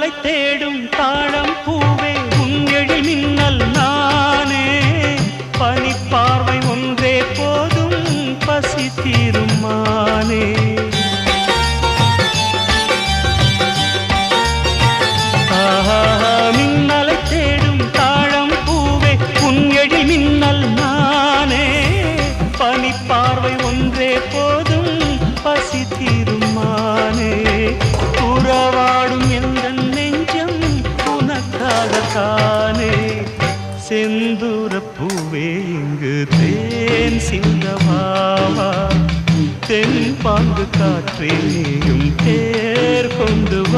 மின்னலை தேடும் தாழம் பூவே உன் எழில் மின்னல் நானே பனிப்பார்வை ஒன்றே போதும் பசி தீருமானே மின்னலை தேடும் தாழம் பூவே உன் எழில் மின்னல் நானே பனிப்பார்வை ஒன்றே போதும் பசி தீருமானே உறவாடும் எந்த நெஞ்சம் உனக்காகத்தானே செந்தூர பூவே இங்கு தேன் சிந்தவாவா தென் பாங்கு காற்றே நீயும் தேர் கொண்டு வா